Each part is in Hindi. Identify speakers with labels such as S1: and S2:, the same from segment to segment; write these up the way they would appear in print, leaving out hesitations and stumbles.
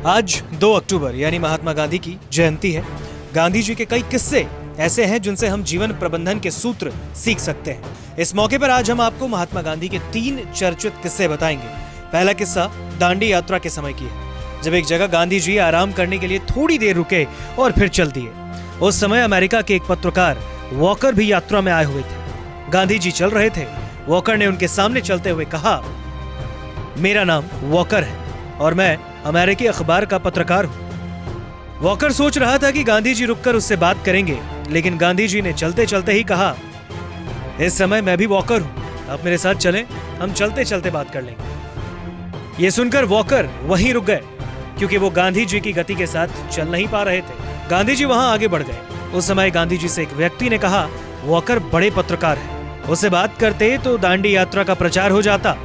S1: आज 2 अक्टूबर यानी महात्मा गांधी की जयंती है। गांधी जी के कई किस्से ऐसे हैं जिनसे हम जीवन प्रबंधन के सूत्र सीख सकते हैं। इस मौके पर आज हम आपको महात्मा गांधी के 3 चर्चित किस्से बताएंगे। पहला किस्सा दांडी यात्रा के समय की है, जब एक जगह गांधी जी आराम करने के लिए थोड़ी देर रुके और फिर चल दिए। उस समय अमेरिका के एक पत्रकार वॉकर भी यात्रा में आए हुए थे। गांधी जी चल रहे थे। वॉकर ने उनके सामने चलते हुए कहा, मेरा नाम वॉकर है और मैं अमेरिकी अखबार का पत्रकार हूं। वॉकर सोच रहा था कि गांधी जी रुककर उससे बात करेंगे, लेकिन गांधी जी ने चलते चलते ही कहा, इस समय मैं भी वॉकर हूं, आप मेरे साथ चलें, हम चलते चलते बात कर लेंगे। यह सुनकर वॉकर वहीं रुक गए, क्योंकि वो गांधी जी की गति के साथ चल नहीं पा रहे थे। गांधी जी वहां आगे बढ़ गए। उस समय गांधी जी से एक व्यक्ति ने कहा, वॉकर बड़े पत्रकार हैं, उससे बात करते तो दांडी यात्रा का प्रचार हो जाता।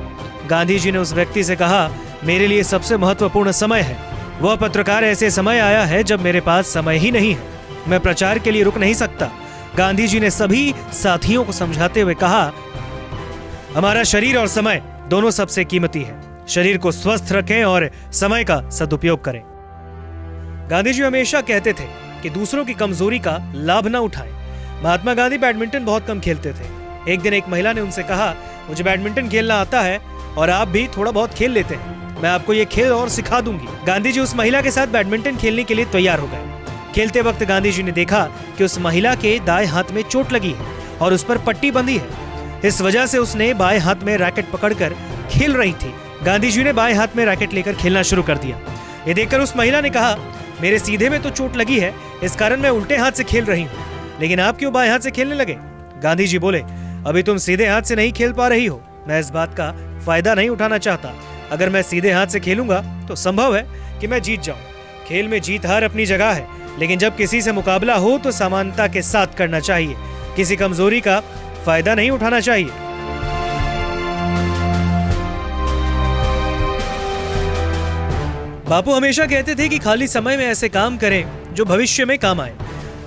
S1: गांधी जी ने उस व्यक्ति से कहा, मेरे लिए सबसे महत्वपूर्ण समय है। वह पत्रकार ऐसे समय आया है जब मेरे पास समय ही नहीं है, मैं प्रचार के लिए रुक नहीं सकता। गांधी जी ने सभी साथियों को समझाते हुए कहा, हमारा शरीर और समय दोनों सबसे कीमती है। शरीर को स्वस्थ रखें और समय का सदुपयोग करें। गांधी जी हमेशा कहते थे कि दूसरों की कमजोरी का लाभ न उठाएं। महात्मा गांधी बैडमिंटन बहुत कम खेलते थे। एक दिन एक महिला ने उनसे कहा, मुझे बैडमिंटन खेलना आता है और आप भी थोड़ा बहुत खेल लेते हैं, मैं आपको ये खेल और सिखा दूंगी। गांधी जी उस महिला के साथ बैडमिंटन खेलने के लिए तैयार हो गए। खेलते वक्त गांधी जी ने देखा कि उस महिला के दाएं हाथ में चोट लगी है और उस पर पट्टी बंधी है। इस वजह से उसने बाएं हाथ में रैकेट पकड़कर खेल रही थी। गांधी जी ने बाएं हाथ में रैकेट लेकर खेलना शुरू कर दिया। ये देखकर उस महिला ने कहा, मेरे सीधे में तो चोट लगी है, इस कारण मैं उल्टे हाथ से खेल रही हूँ, लेकिन आप क्यों बाएं हाथ से खेलने लगे? गांधी जी बोले, अभी तुम सीधे हाथ से नहीं खेल पा रही हो, मैं इस बात का फायदा नहीं उठाना चाहता। अगर मैं सीधे हाथ से खेलूंगा तो संभव है कि मैं जीत जाऊं। खेल में जीत हार अपनी जगह है, लेकिन जब किसी से मुकाबला हो तो समानता के साथ करना चाहिए। किसी कमजोरी का फायदा नहीं उठाना चाहिए। बापू हमेशा कहते थे कि खाली समय में ऐसे काम करें जो भविष्य में काम आए।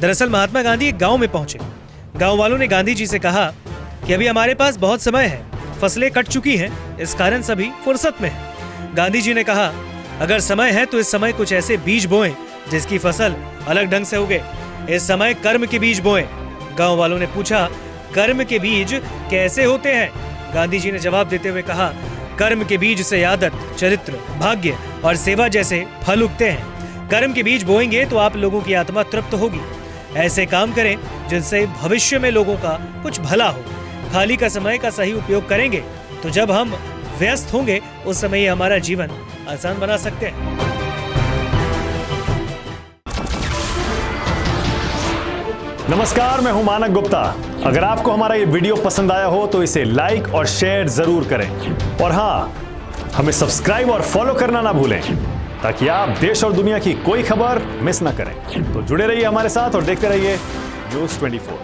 S1: दरअसल महात्मा गांधी एक गांव में पहुंचे। गांव वालों ने गांधी जी से कहा कि अभी हमारे पास बहुत समय है, फसलें कट चुकी हैं, इस कारण सभी फुर्सत में हैं। गांधी जी ने कहा, अगर समय है तो इस समय कुछ ऐसे बीज बोएं जिसकी फसल अलग ढंग से उगे। इस समय कर्म के बीज बोएं। गांव वालों ने पूछा, कर्म के बीज कैसे होते हैं? गांधी जी ने जवाब देते हुए कहा, कर्म के बीज से आदत, चरित्र, भाग्य और सेवा जैसे फल उगते हैं। कर्म के बीज बोएंगे तो आप लोगों की आत्मा तृप्त होगी। ऐसे काम करें जिनसे भविष्य में लोगों का कुछ भला हो। खाली का समय का सही उपयोग करेंगे तो जब हम व्यस्त होंगे उस समय ही हमारा जीवन आसान बना सकते हैं।
S2: नमस्कार, मैं हूं मानक गुप्ता। अगर आपको हमारा ये वीडियो पसंद आया हो तो इसे लाइक और शेयर जरूर करें, और हाँ, हमें सब्सक्राइब और फॉलो करना ना भूलें ताकि आप देश और दुनिया की कोई खबर मिस ना करें। तो जुड़े रहिए हमारे साथ और देखते रहिए न्यूज़ 24।